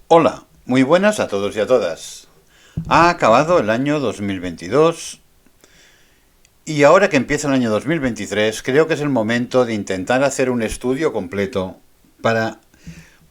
Hola, muy buenas a todos y a todas. Ha acabado el año 2022 y ahora que empieza el año 2023 creo que es el momento de intentar hacer un estudio completo para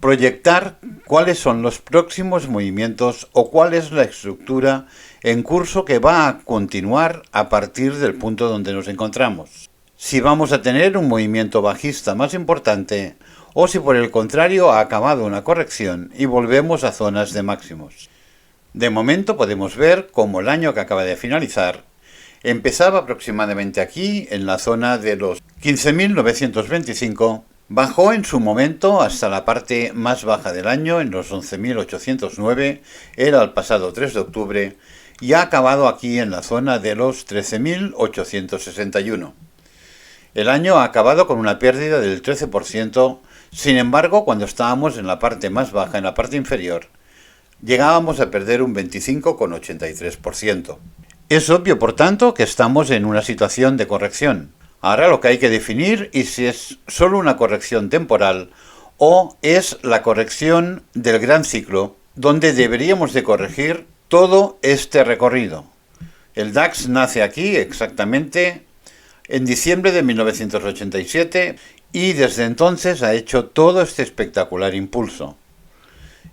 proyectar cuáles son los próximos movimientos o cuál es la estructura en curso que va a continuar a partir del punto donde nos encontramos. Si vamos a tener un movimiento bajista más importante o si por el contrario ha acabado una corrección y volvemos a zonas de máximos. De momento podemos ver cómo el año que acaba de finalizar empezaba aproximadamente aquí en la zona de los 15.925, bajó en su momento hasta la parte más baja del año en los 11.809, era el pasado 3 de octubre, y ha acabado aquí en la zona de los 13.861. El año ha acabado con una pérdida del 13%, sin embargo, cuando estábamos en la parte más baja, en la parte inferior, llegábamos a perder un 25,83%. Es obvio, por tanto, que estamos en una situación de corrección. Ahora lo que hay que definir es si es solo una corrección temporal o es la corrección del gran ciclo, donde deberíamos de corregir todo este recorrido. El DAX nace aquí exactamente en diciembre de 1987 y desde entonces ha hecho todo este espectacular impulso.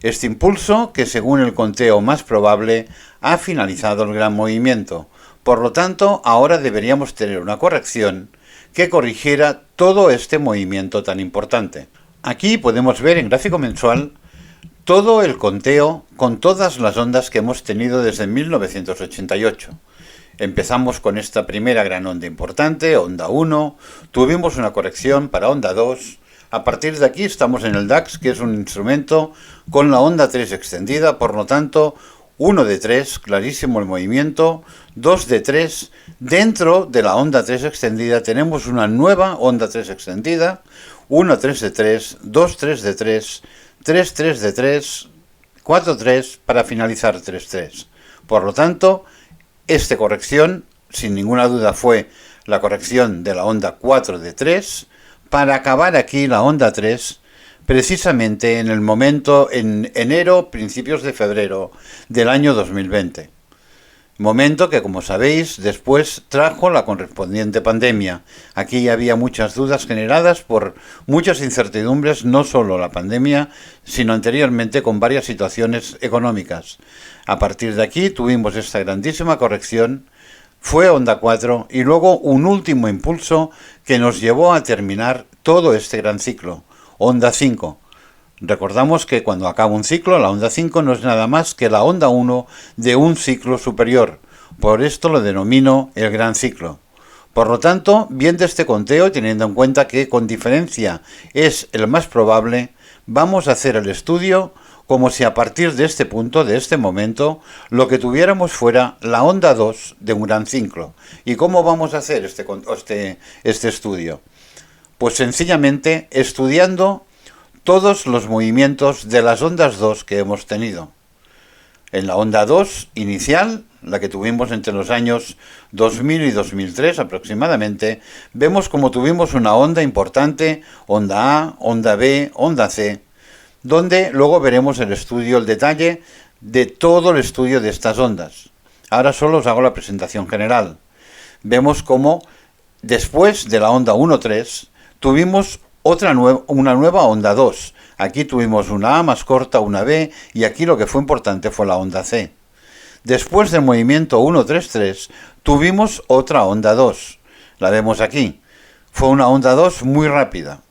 Este impulso que según el conteo más probable ha finalizado el gran movimiento. Por lo tanto, ahora deberíamos tener una corrección que corrigiera todo este movimiento tan importante. Aquí podemos ver en gráfico mensual todo el conteo con todas las ondas que hemos tenido desde 1988. Empezamos con esta primera gran onda importante, onda 1, tuvimos una corrección para onda 2, a partir de aquí estamos en el DAX, que es un instrumento con la onda 3 extendida, por lo tanto, 1 de 3, clarísimo el movimiento, 2 de 3, dentro de la onda 3 extendida tenemos una nueva onda 3 extendida, 1 3 de 3, 2 3 de 3, 3 3 de 3, 4 3 para finalizar 3 3. Por lo tanto, esta corrección, sin ninguna duda, fue la corrección de la onda 4 de 3, para acabar aquí la onda 3, precisamente en el momento, en enero, principios de febrero del año 2020. Momento que, como sabéis, después trajo la correspondiente pandemia. Aquí había muchas dudas generadas por muchas incertidumbres, no solo la pandemia, sino anteriormente con varias situaciones económicas. A partir de aquí tuvimos esta grandísima corrección, fue onda 4 y luego un último impulso que nos llevó a terminar todo este gran ciclo, onda 5. Recordamos que cuando acaba un ciclo, la onda 5 no es nada más que la onda 1 de un ciclo superior. Por esto lo denomino el gran ciclo. Por lo tanto, viendo este conteo, teniendo en cuenta que con diferencia es el más probable, vamos a hacer el estudio como si a partir de este punto, de este momento, lo que tuviéramos fuera la onda 2 de un gran ciclo. ¿Y cómo vamos a hacer este estudio? Pues sencillamente estudiando todos los movimientos de las ondas 2 que hemos tenido. En la onda 2 inicial, la que tuvimos entre los años 2000 y 2003 aproximadamente, vemos como tuvimos una onda importante, onda A, onda B, onda C, donde luego veremos el estudio, el detalle de todo el estudio de estas ondas. Ahora solo os hago la presentación general. Vemos como después de la onda 1-3 tuvimos una nueva onda 2. Aquí tuvimos una A más corta, una B, y aquí lo que fue importante fue la onda C. Después del movimiento 1-3-3 tuvimos otra onda 2. La vemos aquí. Fue una onda 2 muy rápida.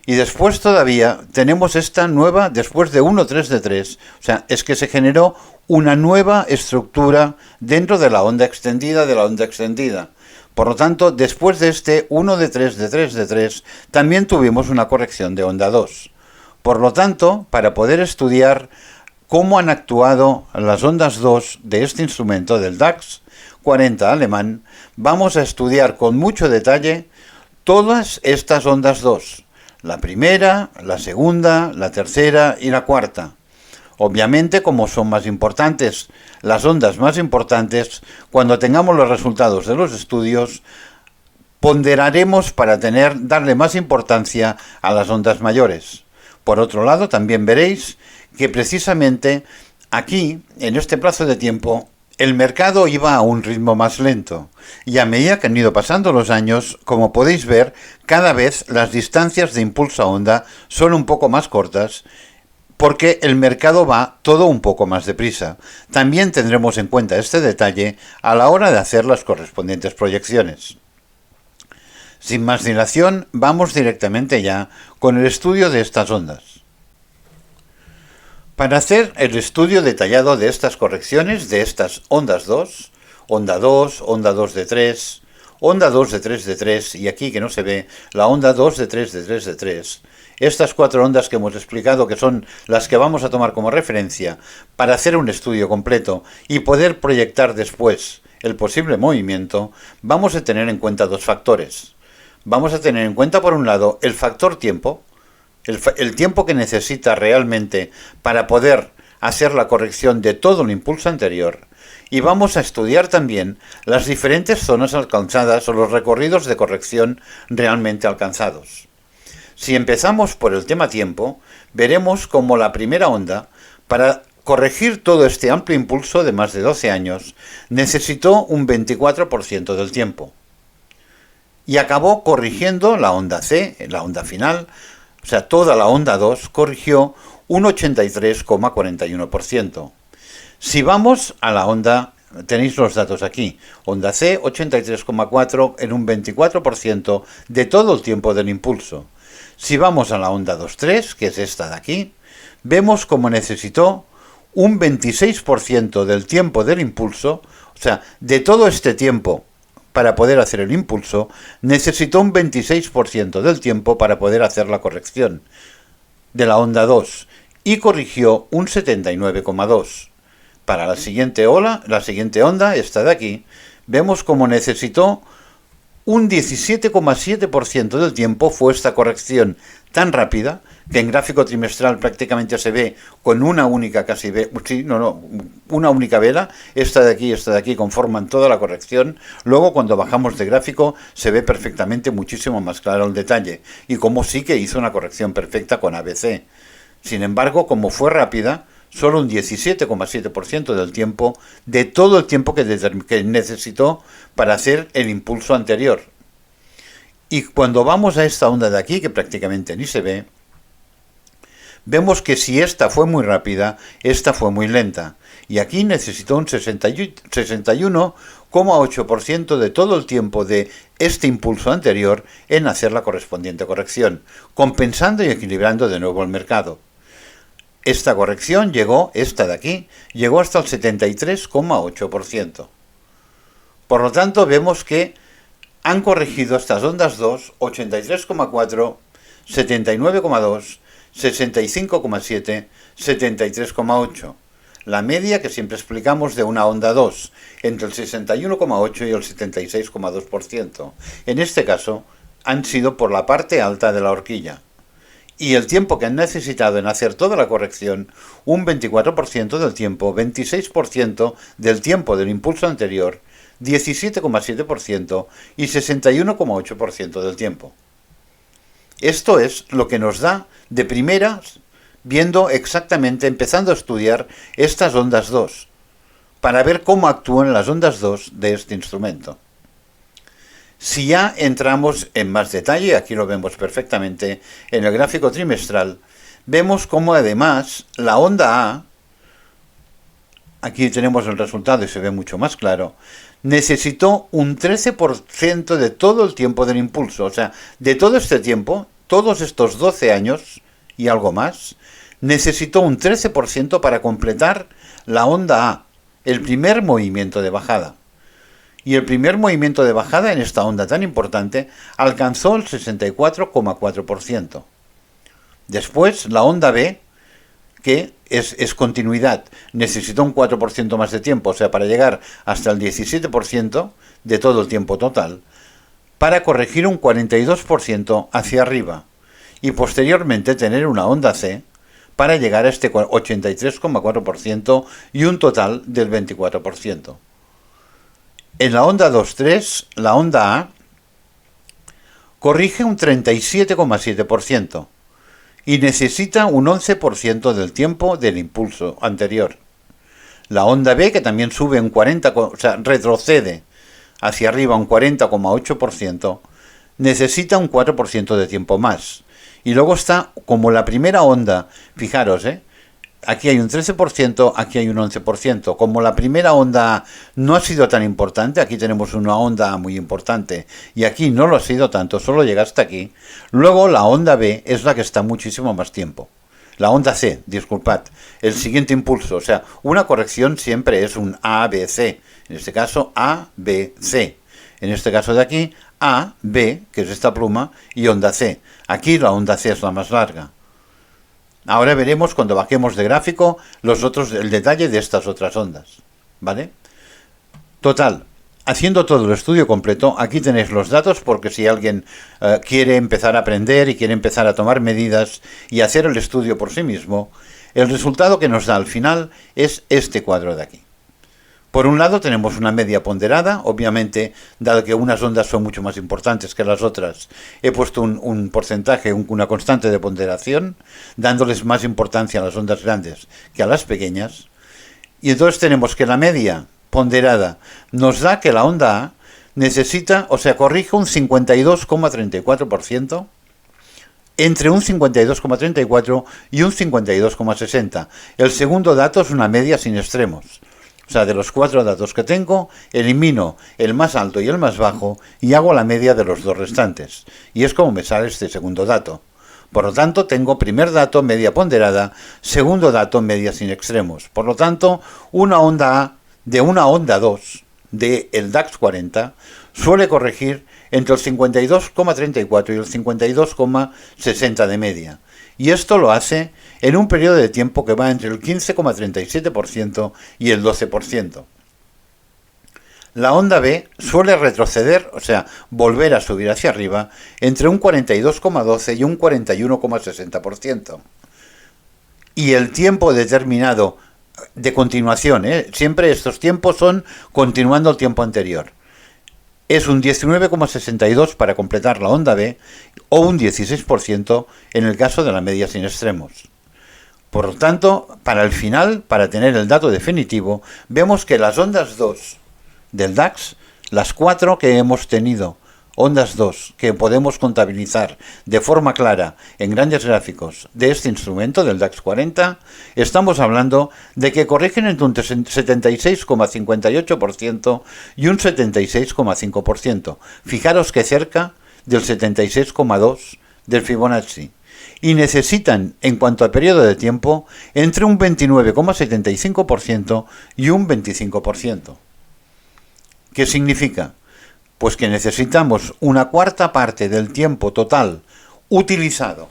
Y después todavía tenemos esta nueva, después de 1-3-3, o sea, es que se generó una nueva estructura dentro de la onda extendida Por lo tanto, después de este 1 de 3 de 3 de 3, también tuvimos una corrección de onda 2. Por lo tanto, para poder estudiar cómo han actuado las ondas 2 de este instrumento del DAX 40 alemán, vamos a estudiar con mucho detalle todas estas ondas 2. La primera, la segunda, la tercera y la cuarta. Obviamente, como son más importantes, las ondas más importantes, cuando tengamos los resultados de los estudios, ponderaremos para darle más importancia a las ondas mayores. Por otro lado, también veréis que precisamente aquí, en este plazo de tiempo, el mercado iba a un ritmo más lento y a medida que han ido pasando los años, como podéis ver, cada vez las distancias de impulso a onda son un poco más cortas porque el mercado va todo un poco más deprisa. También tendremos en cuenta este detalle a la hora de hacer las correspondientes proyecciones. Sin más dilación, vamos directamente ya con el estudio de estas ondas. Para hacer el estudio detallado de estas correcciones, de estas ondas 2, onda 2, onda 2 de 3, onda 2 de 3 de 3, y aquí que no se ve, la onda 2 de 3 de 3 de 3, estas cuatro ondas que hemos explicado, que son las que vamos a tomar como referencia para hacer un estudio completo y poder proyectar después el posible movimiento, vamos a tener en cuenta dos factores. Vamos a tener en cuenta, por un lado, el factor tiempo, el tiempo que necesita realmente para poder hacer la corrección de todo el impulso anterior, y vamos a estudiar también las diferentes zonas alcanzadas o los recorridos de corrección realmente alcanzados. Si empezamos por el tema tiempo, veremos cómo la primera onda, para corregir todo este amplio impulso de más de 12 años, necesitó un 24% del tiempo. Y acabó corrigiendo la onda C, la onda final, o sea, toda la onda 2 corrigió un 83,41%. Si vamos a la onda, tenéis los datos aquí, onda C 83,4 en un 24% de todo el tiempo del impulso. Si vamos a la onda 2.3, que es esta de aquí, vemos como necesitó un 26% del tiempo del impulso, o sea, de todo este tiempo para poder hacer el impulso, necesitó un 26% del tiempo para poder hacer la corrección de la onda 2 y corrigió un 79,2. Para la siguiente onda, esta de aquí, vemos como necesitó un 17,7% del tiempo. Fue esta corrección tan rápida que en gráfico trimestral prácticamente se ve con una única una única vela. Esta de aquí conforman toda la corrección. Luego, cuando bajamos de gráfico, se ve perfectamente muchísimo más claro el detalle y como sí que hizo una corrección perfecta con ABC. Sin embargo, como fue rápida, solo un 17,7% del tiempo, de todo el tiempo que necesitó para hacer el impulso anterior. Y cuando vamos a esta onda de aquí, que prácticamente ni se ve, vemos que si esta fue muy rápida, esta fue muy lenta. Y aquí necesitó un 61,8% de todo el tiempo de este impulso anterior en hacer la correspondiente corrección, compensando y equilibrando de nuevo el mercado. Esta corrección esta de aquí, llegó hasta el 73,8%. Por lo tanto, vemos que han corregido estas ondas 2, 83,4, 79,2, 65,7, 73,8. La media que siempre explicamos de una onda 2, entre el 61,8 y el 76,2%. En este caso, han sido por la parte alta de la horquilla. Y el tiempo que han necesitado en hacer toda la corrección, un 24% del tiempo, 26% del tiempo del impulso anterior, 17,7% y 61,8% del tiempo. Esto es lo que nos da de primeras, viendo exactamente, empezando a estudiar estas ondas 2, para ver cómo actúan las ondas 2 de este instrumento. Si ya entramos en más detalle, aquí lo vemos perfectamente en el gráfico trimestral, vemos cómo además la onda A, aquí tenemos el resultado y se ve mucho más claro, necesitó un 13% de todo el tiempo del impulso, o sea, de todo este tiempo, todos estos 12 años y algo más, necesitó un 13% para completar la onda A, el primer movimiento de bajada. Y el primer movimiento de bajada en esta onda tan importante alcanzó el 64,4%. Después, la onda B, que es continuidad, necesitó un 4% más de tiempo, o sea, para llegar hasta el 17% de todo el tiempo total, para corregir un 42% hacia arriba y posteriormente tener una onda C para llegar a este 83,4% y un total del 24%. En la onda 2.3, la onda A corrige un 37,7% y necesita un 11% del tiempo del impulso anterior. La onda B, que también sube un 40, o sea, retrocede hacia arriba un 40,8%, necesita un 4% de tiempo más. Y luego está como la primera onda, fijaros, aquí hay un 13%, aquí hay un 11%. Como la primera onda no ha sido tan importante, aquí tenemos una onda muy importante y aquí no lo ha sido tanto, solo llega hasta aquí. Luego la onda B es la que está muchísimo más tiempo. La onda C, disculpad, el siguiente impulso, o sea, una corrección siempre es un ABC, en este caso ABC. En este caso de aquí, A, B, que es esta pluma, y onda C. Aquí la onda C es la más larga. Ahora veremos cuando bajemos de gráfico el detalle de estas otras ondas, ¿vale? Total, haciendo todo el estudio completo, aquí tenéis los datos porque si alguien quiere empezar a aprender y quiere empezar a tomar medidas y hacer el estudio por sí mismo, el resultado que nos da al final es este cuadro de aquí. Por un lado tenemos una media ponderada, obviamente, dado que unas ondas son mucho más importantes que las otras, he puesto un porcentaje, una constante de ponderación, dándoles más importancia a las ondas grandes que a las pequeñas. Y entonces tenemos que la media ponderada nos da que la onda A necesita, o sea, corrige un 52,34%, entre un 52,34 y un 52,60. El segundo dato es una media sin extremos. O sea, de los 4 datos que tengo, elimino el más alto y el más bajo y hago la media de los dos restantes. Y es como me sale este segundo dato. Por lo tanto, tengo primer dato, media ponderada, segundo dato, media sin extremos. Por lo tanto, una onda A de una onda 2 del DAX 40 suele corregir entre el 52,34 y el 52,60 de media. Y esto lo hace en un periodo de tiempo que va entre el 15,37% y el 12%. La onda B suele retroceder, o sea, volver a subir hacia arriba, entre un 42,12 y un 41,60%. Y el tiempo determinado de continuación, siempre estos tiempos son continuando el tiempo anterior. Es un 19,62 para completar la onda B o un 16% en el caso de la media sin extremos. Por lo tanto, para el final, para tener el dato definitivo, vemos que las ondas 2 del DAX, las 4 que hemos tenido, ondas 2 que podemos contabilizar de forma clara en grandes gráficos de este instrumento del DAX 40, estamos hablando de que corrigen entre un 76,58% y un 76,5%. Fijaros que cerca del 76,2% del Fibonacci. Y necesitan, en cuanto a periodo de tiempo, entre un 29,75% y un 25%. ¿Qué significa? Pues que necesitamos una cuarta parte del tiempo total utilizado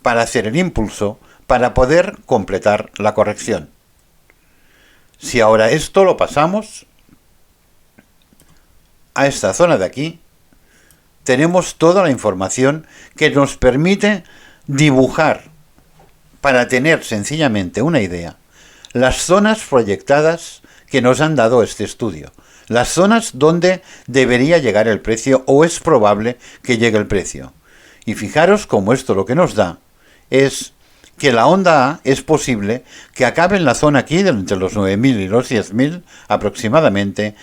para hacer el impulso para poder completar la corrección. Si ahora esto lo pasamos a esta zona de aquí, tenemos toda la información que nos permite dibujar, para tener sencillamente una idea, las zonas proyectadas que nos han dado este estudio. Las zonas donde debería llegar el precio o es probable que llegue el precio. Y fijaros cómo esto lo que nos da es que la onda A es posible que acabe en la zona aquí entre los 9.000 y los 10.000 aproximadamente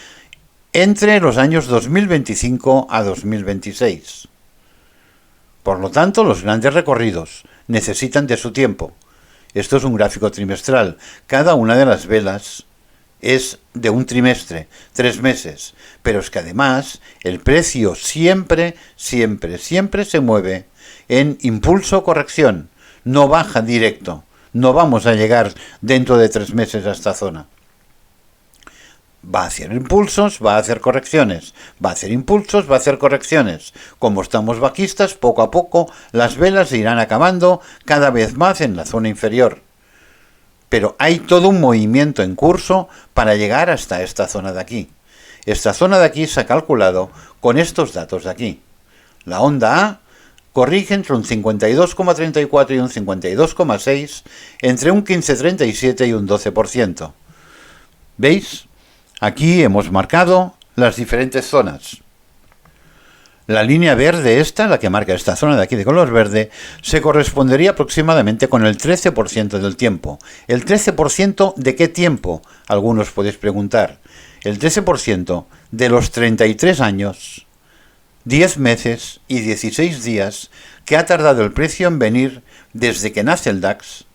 entre los años 2025 a 2026. Por lo tanto, los grandes recorridos necesitan de su tiempo. Esto es un gráfico trimestral. Cada una de las velas es de un trimestre, 3 meses. Pero es que además el precio siempre se mueve en impulso-corrección. No baja directo. No vamos a llegar dentro de 3 meses a esta zona. Va a hacer impulsos, va a hacer correcciones. Va a hacer impulsos, va a hacer correcciones. Como estamos bajistas, poco a poco las velas se irán acabando cada vez más en la zona inferior. Pero hay todo un movimiento en curso para llegar hasta esta zona de aquí. Esta zona de aquí se ha calculado con estos datos de aquí. La onda A corrige entre un 52,34 y un 52,6, entre un 15,37 y un 12%. ¿Veis? Aquí hemos marcado las diferentes zonas. La línea verde esta, la que marca esta zona de aquí de color verde, se correspondería aproximadamente con el 13% del tiempo. ¿El 13% de qué tiempo? Algunos podéis preguntar. El 13% de los 33 años, 10 meses y 16 días que ha tardado el precio en venir desde que nace el DAX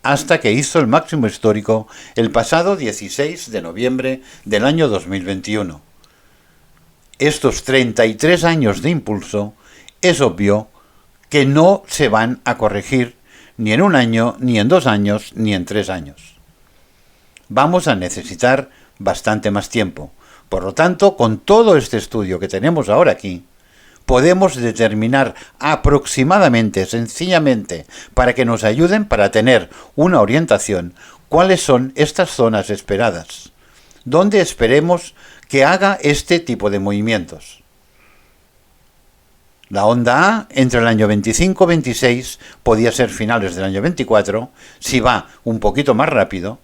hasta que hizo el máximo histórico el pasado 16 de noviembre del año 2021. Estos 33 años de impulso es obvio que no se van a corregir ni en un año, ni en 2 años, ni en 3 años. Vamos a necesitar bastante más tiempo. Por lo tanto, con todo este estudio que tenemos ahora aquí, podemos determinar aproximadamente, sencillamente, para que nos ayuden para tener una orientación, cuáles son estas zonas esperadas, dónde esperemos que haga este tipo de movimientos. La onda A entre el año 25-26 podía ser finales del año 24, si va un poquito más rápido.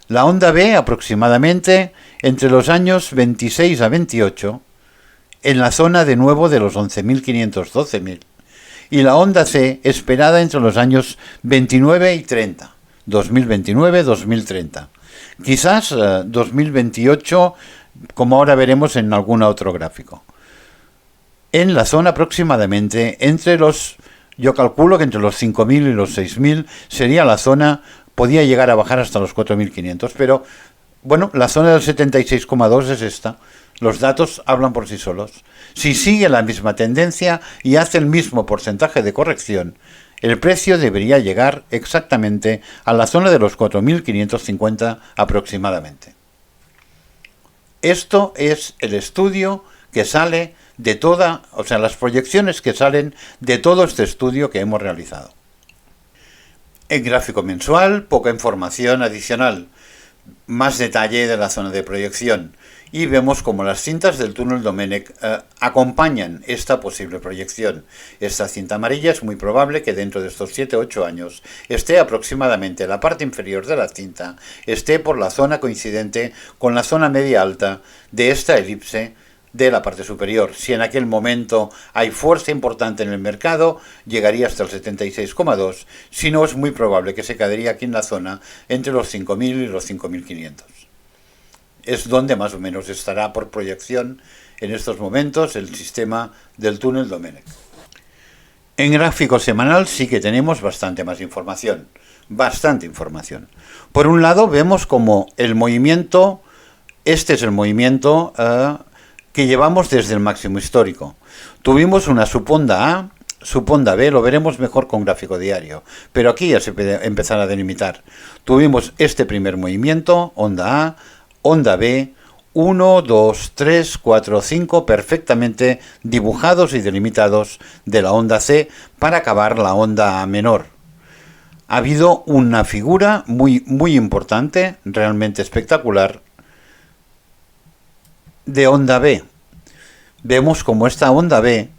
La onda B aproximadamente entre los años 26 a 28, en la zona de nuevo de los 11.500-12.000. Y la onda C esperada entre los años 29 y 30, 2029-2030. Quizás 2028, como ahora veremos en algún otro gráfico. En la zona aproximadamente entre los, yo calculo que entre los 5.000 y los 6.000 sería la zona, podía llegar a bajar hasta los 4.500, pero bueno, la zona del 76,2 es esta. Los datos hablan por sí solos. Si sigue la misma tendencia y hace el mismo porcentaje de corrección, el precio debería llegar exactamente a la zona de los 4.550 aproximadamente. Esto es el estudio que sale de toda, o sea, las proyecciones que salen de todo este estudio que hemos realizado. En gráfico mensual, poca información adicional, más detalle de la zona de proyección. Y vemos como las cintas del túnel Domenech acompañan esta posible proyección. Esta cinta amarilla es muy probable que dentro de estos 7-8 años esté aproximadamente la parte inferior de la cinta, esté por la zona coincidente con la zona media alta de esta elipse de la parte superior. Si en aquel momento hay fuerza importante en el mercado, llegaría hasta el 76,2, si no es muy probable que se quedaría aquí en la zona entre los 5.000 y los 5.500. Es donde más o menos estará por proyección en estos momentos el sistema del túnel Domenech. En gráfico semanal sí que tenemos bastante más información, bastante información. Por un lado vemos como el movimiento, este es el movimiento que llevamos desde el máximo histórico. Tuvimos una suponda A, suponda B, lo veremos mejor con gráfico diario, pero aquí ya se puede empezar a delimitar. Tuvimos este primer movimiento, onda A, onda B, 1, 2, 3, 4, 5, perfectamente dibujados y delimitados de la onda C para acabar la onda A menor. Ha habido una figura muy importante, realmente espectacular, de onda B. Vemos como esta onda B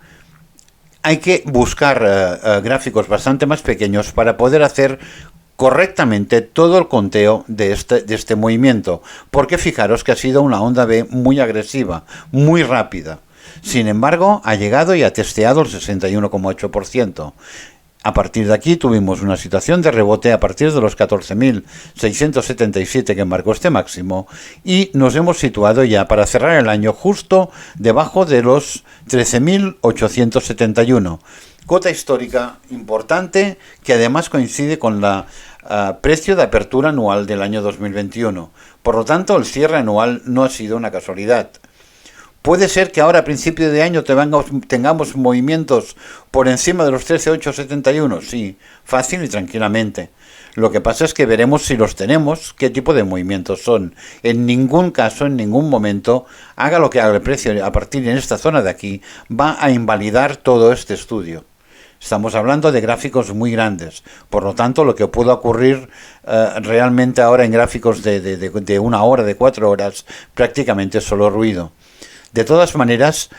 hay que buscar gráficos bastante más pequeños para poder hacer correctamente todo el conteo de este movimiento, porque fijaros que ha sido una onda B muy agresiva, muy rápida. Sin embargo, ha llegado y ha testeado el 61,8%. A partir de aquí tuvimos una situación de rebote a partir de los 14.677 que marcó este máximo y nos hemos situado ya para cerrar el año justo debajo de los 13.871. Cota histórica importante que además coincide con la precio de apertura anual del año 2021. Por lo tanto, el cierre anual no ha sido una casualidad. Puede ser que ahora a principio de año tengamos movimientos por encima de los 13.871, sí, fácil y tranquilamente. Lo que pasa es que veremos si los tenemos, qué tipo de movimientos son. En ningún caso, en ningún momento, haga lo que haga el precio a partir de esta zona de aquí, va a invalidar todo este estudio. Estamos hablando de gráficos muy grandes, por lo tanto lo que pueda ocurrir realmente ahora en gráficos de 1 hora, de 4 horas, prácticamente es solo ruido. De todas maneras,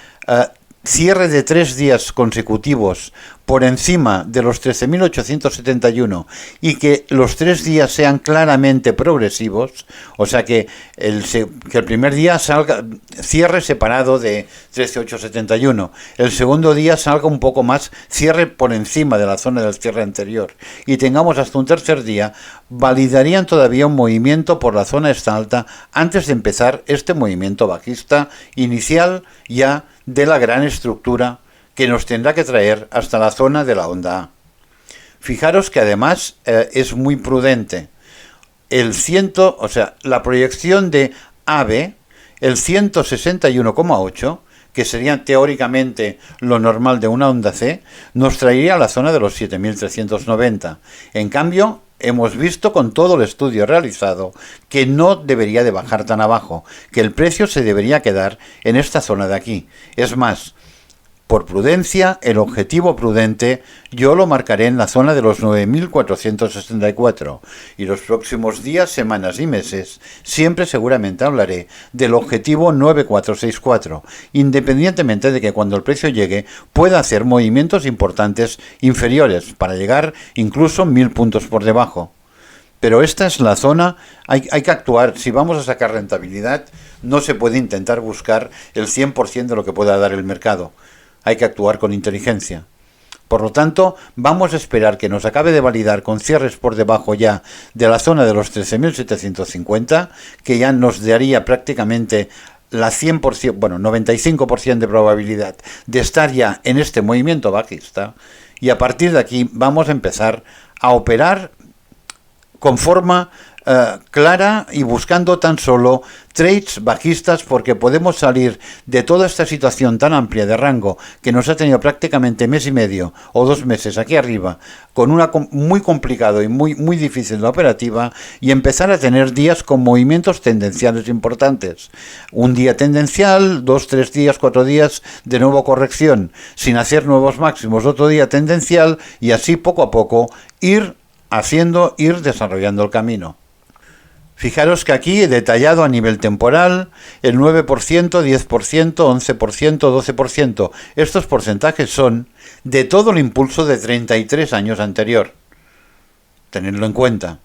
cierre de 3 días consecutivos por encima de los 13.871 y que los 3 días sean claramente progresivos, o sea que el primer día salga cierre separado de 13.871, el segundo día salga un poco más, cierre por encima de la zona del cierre anterior y tengamos hasta un tercer día, validarían todavía un movimiento por la zona esta alta antes de empezar este movimiento bajista inicial ya de la gran estructura que nos tendrá que traer hasta la zona de la onda A. Fijaros que además es muy prudente. La proyección de AB, el 161,8, que sería teóricamente lo normal de una onda C, nos traería a la zona de los 7.390. En cambio, hemos visto con todo el estudio realizado que no debería de bajar tan abajo, que el precio se debería quedar en esta zona de aquí. Es más, por prudencia, el objetivo prudente yo lo marcaré en la zona de los 9.464 y los próximos días, semanas y meses siempre seguramente hablaré del objetivo 9.464, independientemente de que cuando el precio llegue pueda hacer movimientos importantes inferiores para llegar incluso 1.000 puntos por debajo. Pero esta es la zona, hay que actuar. Si vamos a sacar rentabilidad, no se puede intentar buscar el 100% de lo que pueda dar el mercado. Hay que actuar con inteligencia. Por lo tanto, vamos a esperar que nos acabe de validar con cierres por debajo ya de la zona de los 13.750, que ya nos daría prácticamente la 100%, 95% de probabilidad de estar ya en este movimiento bajista. Y a partir de aquí vamos a empezar a operar con forma clara y buscando tan solo trades bajistas, porque podemos salir de toda esta situación tan amplia de rango que nos ha tenido prácticamente mes y medio o 2 meses aquí arriba con una muy complicado y muy difícil la operativa, y empezar a tener días con movimientos tendenciales importantes. Un día tendencial, 2, 3 días, 4 días de nuevo corrección sin hacer nuevos máximos, otro día tendencial, y así poco a poco ir desarrollando el camino. Fijaros que aquí he detallado a nivel temporal el 9%, 10%, 11%, 12%. Estos porcentajes son de todo el impulso de 33 años anterior. Tenedlo en cuenta.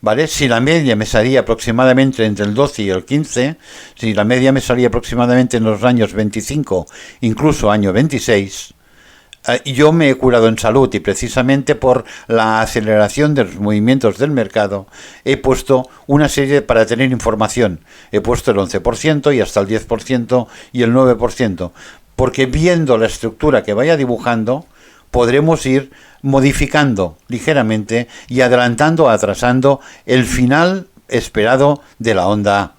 ¿Vale? Si la media me salía aproximadamente entre el 12 y el 15, si la media me salía aproximadamente en los años 25, incluso año 26, yo me he curado en salud, y precisamente por la aceleración de los movimientos del mercado he puesto una serie para tener información. He puesto el 11% y hasta el 10% y el 9%, porque viendo la estructura que vaya dibujando podremos ir modificando ligeramente y adelantando o atrasando el final esperado de la onda A.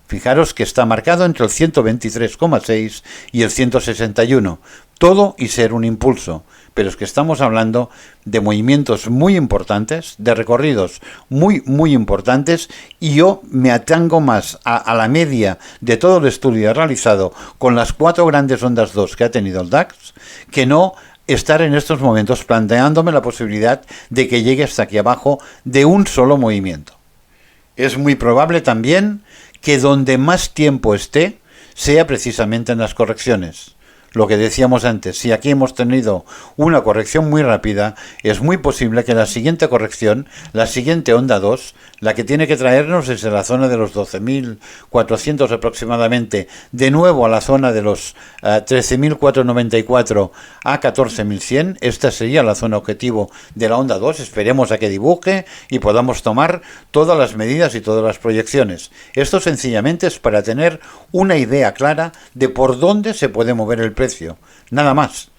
Fijaros que está marcado entre el 123,6 y el 161. Todo y ser un impulso, pero es que estamos hablando de movimientos muy importantes, de recorridos muy importantes, y yo me atengo más a la media de todo el estudio realizado con las 4 grandes ondas 2 que ha tenido el DAX, que no estar en estos momentos planteándome la posibilidad de que llegue hasta aquí abajo de un solo movimiento. Es muy probable también que donde más tiempo esté sea precisamente en las correcciones. Lo que decíamos antes, si aquí hemos tenido una corrección muy rápida, es muy posible que la siguiente corrección, la siguiente onda 2, la que tiene que traernos desde la zona de los 12.400 aproximadamente, de nuevo a la zona de los 13.494 a 14.100, esta sería la zona objetivo de la onda 2, esperemos a que dibuje y podamos tomar todas las medidas y todas las proyecciones. Esto sencillamente es para tener una idea clara de por dónde se puede mover el precio, nada más.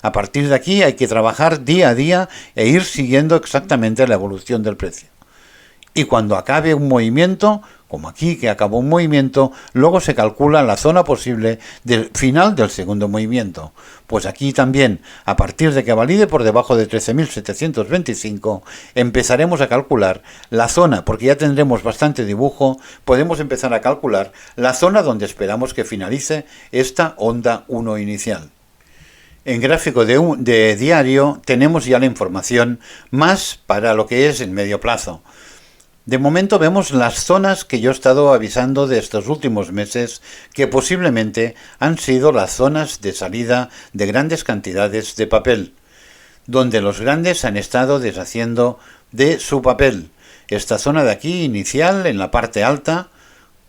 A partir de aquí hay que trabajar día a día e ir siguiendo exactamente la evolución del precio. Y cuando acabe un movimiento, como aquí que acabó un movimiento, luego se calcula la zona posible del final del segundo movimiento. Pues aquí también, a partir de que valide por debajo de 13.725, empezaremos a calcular la zona, porque ya tendremos bastante dibujo, podemos empezar a calcular la zona donde esperamos que finalice esta onda 1 inicial. En gráfico de diario tenemos ya la información más para lo que es en medio plazo. De momento vemos las zonas que yo he estado avisando de estos últimos meses, que posiblemente han sido las zonas de salida de grandes cantidades de papel. donde los grandes han estado deshaciendo de su papel. Esta zona de aquí inicial, en la parte alta,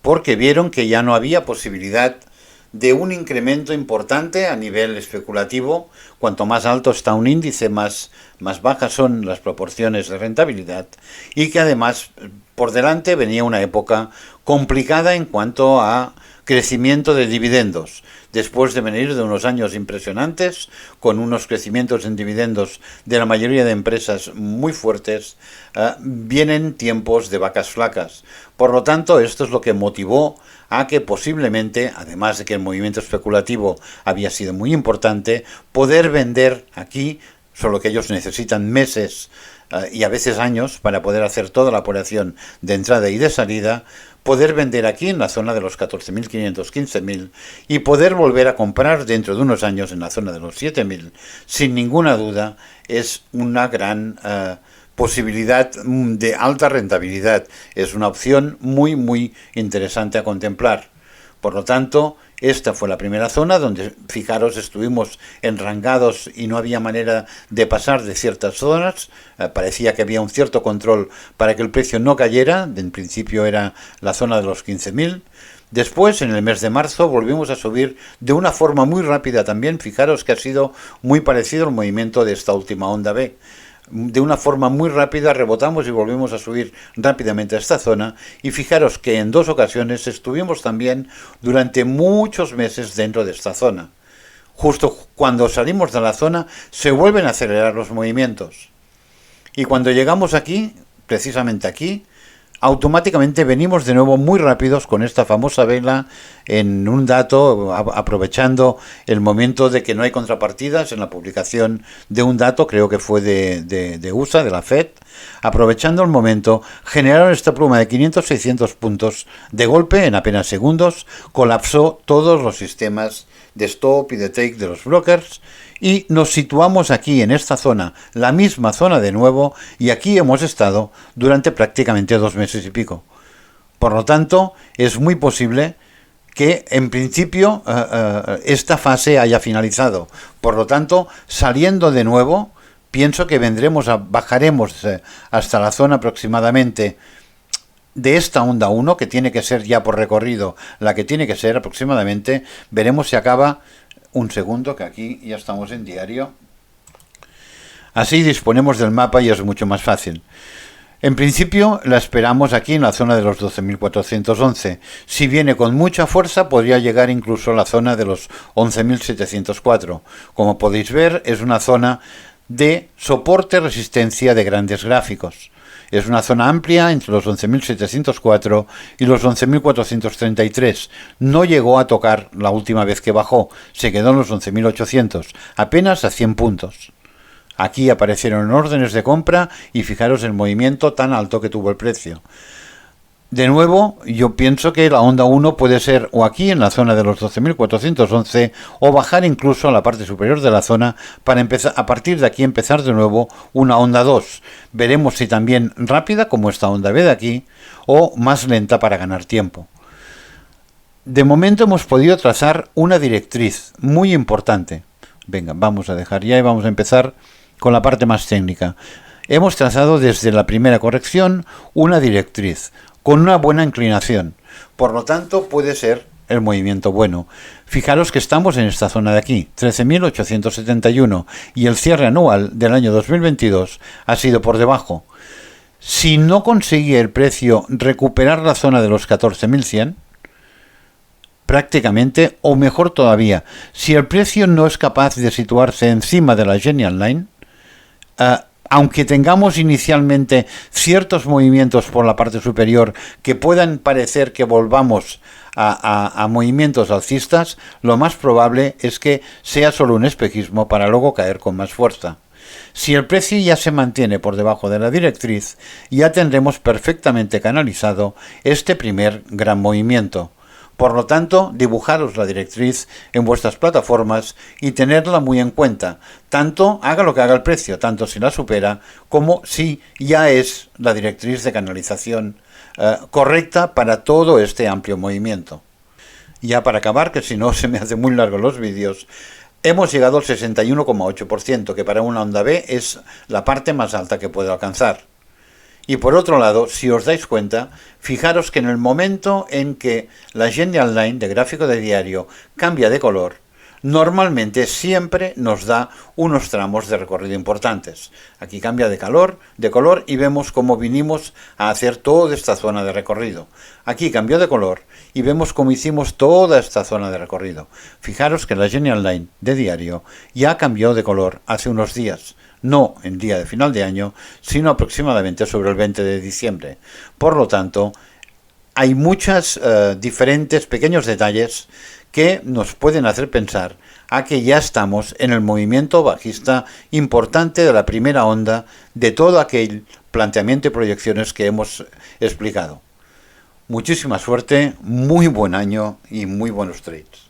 porque vieron que ya no había posibilidad de un incremento importante a nivel especulativo. Cuanto más alto está un índice, más bajas son las proporciones de rentabilidad, y que además por delante venía una época complicada en cuanto a crecimiento de dividendos. Después de venir de unos años impresionantes, con unos crecimientos en dividendos de la mayoría de empresas muy fuertes, vienen tiempos de vacas flacas. Por lo tanto, esto es lo que motivó a que posiblemente, además de que el movimiento especulativo había sido muy importante, poder vender aquí, solo que ellos necesitan meses y a veces años para poder hacer toda la operación de entrada y de salida, poder vender aquí en la zona de los 14.500, 15.000 y poder volver a comprar dentro de unos años en la zona de los 7.000, sin ninguna duda, es una gran posibilidad de alta rentabilidad. Es una opción muy interesante a contemplar. Por lo tanto, esta fue la primera zona donde, fijaros, estuvimos enrangados y no había manera de pasar de ciertas zonas. Parecía que había un cierto control para que el precio no cayera. En principio era la zona de los 15.000. Después, en el mes de marzo, volvimos a subir de una forma muy rápida también. Fijaros que ha sido muy parecido al movimiento de esta última onda B. De una forma muy rápida rebotamos y volvimos a subir rápidamente a esta zona, y fijaros que en dos ocasiones estuvimos también durante muchos meses dentro de esta zona. Justo cuando salimos de la zona se vuelven a acelerar los movimientos, y cuando llegamos aquí, precisamente aquí, automáticamente venimos de nuevo muy rápidos con esta famosa vela en un dato, aprovechando el momento de que no hay contrapartidas en la publicación de un dato, creo que fue de USA, de la Fed. Aprovechando el momento, generaron esta pluma de 500-600 puntos de golpe en apenas segundos, colapsó todos los sistemas de stop y de take de los brokers, y nos situamos aquí en esta zona, la misma zona de nuevo, y aquí hemos estado durante prácticamente 2 meses y pico. Por lo tanto, es muy posible que en principio esta fase haya finalizado. Por lo tanto, saliendo de nuevo, pienso que bajaremos hasta la zona aproximadamente de esta onda 1, que tiene que ser ya por recorrido la que tiene que ser aproximadamente. Veremos si acaba. Un segundo, que aquí ya estamos en diario. Así disponemos del mapa y es mucho más fácil. En principio la esperamos aquí en la zona de los 12.411. Si viene con mucha fuerza podría llegar incluso a la zona de los 11.704. Como podéis ver, es una zona de soporte-resistencia de grandes gráficos. Es una zona amplia entre los 11.704 y los 11.433. No llegó a tocar la última vez que bajó, se quedó en los 11.800, apenas a 100 puntos. Aquí aparecieron órdenes de compra y fijaros el movimiento tan alto que tuvo el precio. De nuevo, yo pienso que la onda 1 puede ser o aquí en la zona de los 12.411 o bajar incluso a la parte superior de la zona para empezar, a partir de aquí empezar de nuevo una onda 2. Veremos si también rápida como esta onda B de aquí o más lenta para ganar tiempo. De momento hemos podido trazar una directriz muy importante. Venga, vamos a dejar ya y vamos a empezar con la parte más técnica. Hemos trazado desde la primera corrección una directriz con una buena inclinación. Por lo tanto, puede ser el movimiento bueno. Fijaros que estamos en esta zona de aquí, 13.871, y el cierre anual del año 2022 ha sido por debajo. Si no consigue el precio recuperar la zona de los 14.100, prácticamente, o mejor todavía, si el precio no es capaz de situarse encima de la Genial Line, aunque tengamos inicialmente ciertos movimientos por la parte superior que puedan parecer que volvamos a movimientos alcistas, lo más probable es que sea solo un espejismo para luego caer con más fuerza. Si el precio ya se mantiene por debajo de la directriz, ya tendremos perfectamente canalizado este primer gran movimiento. Por lo tanto, dibujaros la directriz en vuestras plataformas y tenerla muy en cuenta, tanto haga lo que haga el precio, tanto si la supera como si ya es la directriz de canalización correcta para todo este amplio movimiento. Ya para acabar, que si no se me hace muy largo los vídeos, hemos llegado al 61,8%, que para una onda B es la parte más alta que puede alcanzar. Y por otro lado, si os dais cuenta, fijaros que en el momento en que la General Line de gráfico de diario cambia de color, normalmente siempre nos da unos tramos de recorrido importantes. Aquí cambia de color y vemos cómo vinimos a hacer toda esta zona de recorrido. Aquí cambió de color y vemos cómo hicimos toda esta zona de recorrido. Fijaros que la General Line de diario ya cambió de color hace unos días. No en día de final de año, sino aproximadamente sobre el 20 de diciembre. Por lo tanto, hay muchos diferentes pequeños detalles que nos pueden hacer pensar a que ya estamos en el movimiento bajista importante de la primera onda de todo aquel planteamiento y proyecciones que hemos explicado. Muchísima suerte, muy buen año y muy buenos trades.